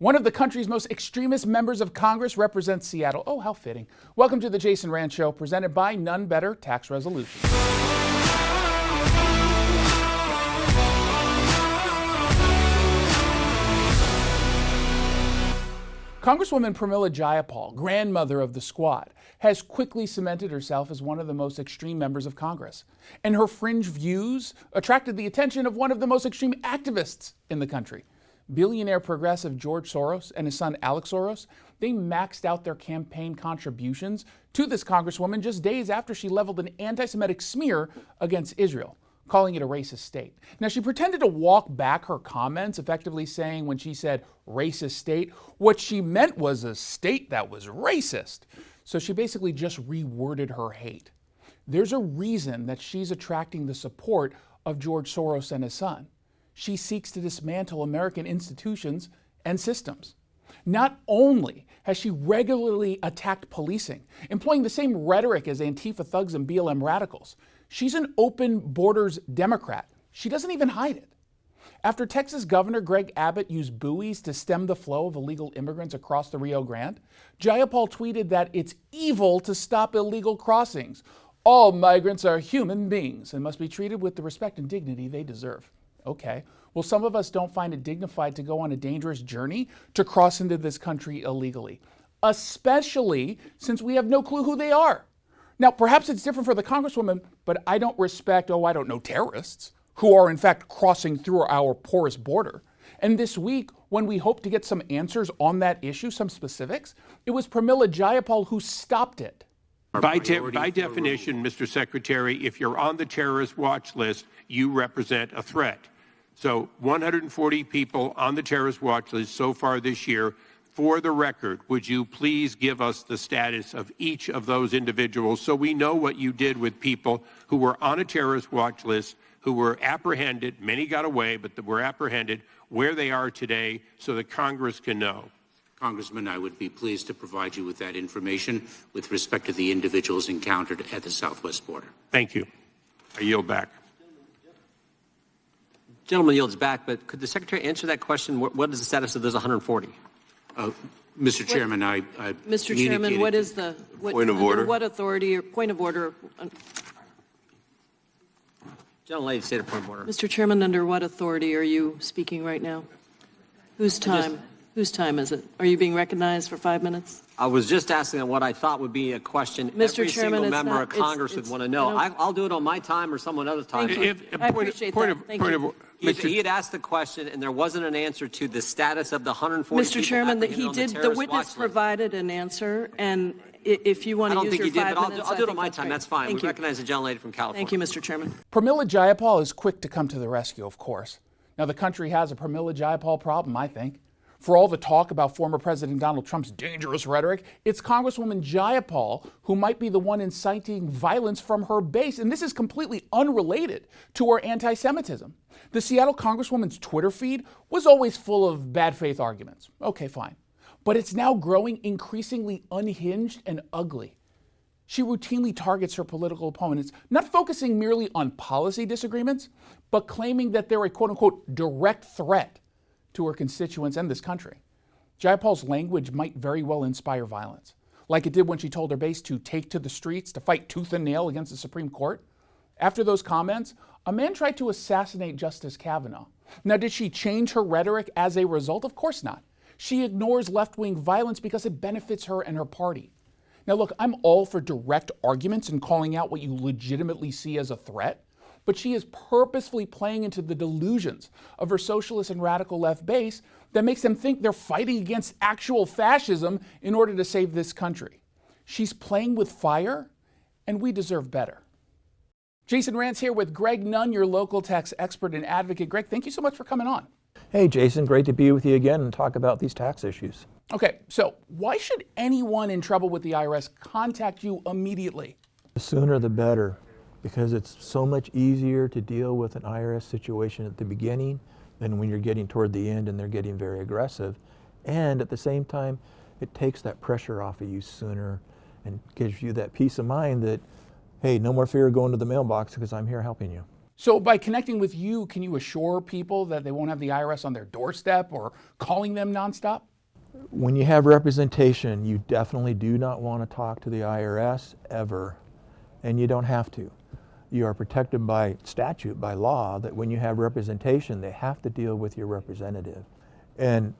One of the country's most extremist members of Congress represents Seattle. Oh, how fitting. Welcome to the Jason Rand Show, presented by None Better Tax Resolution. Congresswoman Pramila Jayapal, grandmother of the squad, has quickly cemented herself as one of the most extreme members of Congress. And her fringe views attracted the attention of one of the most extreme activists in the country. Billionaire progressive George Soros and his son Alex Soros, they maxed out their campaign contributions to this congresswoman just days after she leveled an anti-Semitic smear against Israel, calling it a racist state. Now, she pretended to walk back her comments, effectively saying when she said racist state, what she meant was a state that was racist. So she basically just reworded her hate. There's a reason that she's attracting the support of George Soros and his son. She seeks to dismantle American institutions and systems. Not only has she regularly attacked policing, employing the same rhetoric as Antifa thugs and BLM radicals, she's an open borders Democrat. She doesn't even hide it. After Texas Governor Greg Abbott used buoys to stem the flow of illegal immigrants across the Rio Grande, Jayapal tweeted that it's evil to stop illegal crossings. All migrants are human beings and must be treated with the respect and dignity they deserve. Okay, well, some of us don't find it dignified to go on a dangerous journey to cross into this country illegally, especially since we have no clue who they are. Now, perhaps it's different for the Congresswoman, but I don't respect, terrorists who are in fact crossing through our porous border. And this week, when we hope to get some answers on that issue, some specifics, it was Pramila Jayapal who stopped it. By definition, Mr. Secretary, if you're on the terrorist watch list, you represent a threat. So 140 people on the terrorist watch list so far this year. For the record, would you please give us the status of each of those individuals so we know what you did with people who were on a terrorist watch list, who were apprehended, many got away, but were apprehended, where they are today so that Congress can know? Congressman, I would be pleased to provide you with that information with respect to the individuals encountered at the southwest border. Thank you. I yield back. Gentleman yields back, but could the Secretary answer that question? What is the status of those 140? Mr. Chairman, Mr. Chairman, what is the point of order? What authority or point of order? Gentlelady, state a point of order. Mr. Chairman, under what authority are you speaking right now? Whose time? Whose time is it? Are you being recognized for 5 minutes? I was just asking what I thought would be a question Mr. every Chairman, single member of Congress would want to know. I'll do it on my time or someone else's time. I appreciate that. Thank you. He had asked the question, and there wasn't an answer to the status of the 140 Mr. Chairman, the witness provided an answer, and if you want to use your 5 minutes, I don't think he did, but I'll do it on my time. That's fine. Thank We you. recognize the gentlelady from California. Thank you, Mr. Chairman. Pramila Jayapal is quick to come to the rescue, of course. Now, the country has a Pramila Jayapal problem, I think. For all the talk about former President Donald Trump's dangerous rhetoric, it's Congresswoman Jayapal who might be the one inciting violence from her base, and this is completely unrelated to her anti-Semitism. The Seattle Congresswoman's Twitter feed was always full of bad faith arguments. Okay, fine. But it's now growing increasingly unhinged and ugly. She routinely targets her political opponents, not focusing merely on policy disagreements, but claiming that they're a quote-unquote direct threat to her constituents and this country. Jayapal's language might very well inspire violence, like it did when she told her base to take to the streets to fight tooth and nail against the Supreme Court. After those comments, a man tried to assassinate Justice Kavanaugh. Now, did she change her rhetoric as a result? Of course not. She ignores left-wing violence because it benefits her and her party. Now, look, I'm all for direct arguments and calling out what you legitimately see as a threat, but she is purposefully playing into the delusions of her socialist and radical left base that makes them think they're fighting against actual fascism in order to save this country. She's playing with fire, and we deserve better. Jason Rand's here with Greg Nunn, your local tax expert and advocate. Greg, thank you so much for coming on. Hey, Jason, great to be with you again and talk about these tax issues. Okay, so why should anyone in trouble with the IRS contact you immediately? The sooner the better, because it's so much easier to deal with an IRS situation at the beginning than when you're getting toward the end and they're getting very aggressive. And at the same time, it takes that pressure off of you sooner and gives you that peace of mind that, hey, no more fear of going to the mailbox because I'm here helping you. So by connecting with you, can you assure people that they won't have the IRS on their doorstep or calling them nonstop? When you have representation, you definitely do not want to talk to the IRS ever, and you don't have to. You are protected by statute, by law, that when you have representation, they have to deal with your representative. And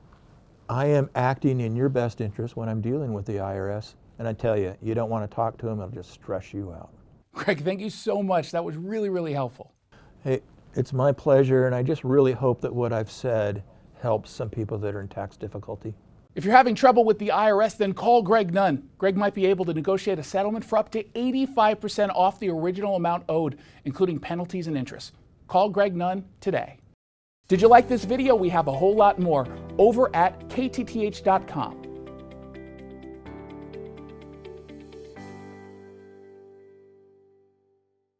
I am acting in your best interest when I'm dealing with the IRS, and I tell you, you don't want to talk to them, it'll just stress you out. Greg, thank you so much. That was really, really helpful. Hey, it's my pleasure, and I just really hope that what I've said helps some people that are in tax difficulty. If you're having trouble with the IRS, then call Greg Nunn. Greg might be able to negotiate a settlement for up to 85% off the original amount owed, including penalties and interest. Call Greg Nunn today. Did you like this video? We have a whole lot more over at ktth.com.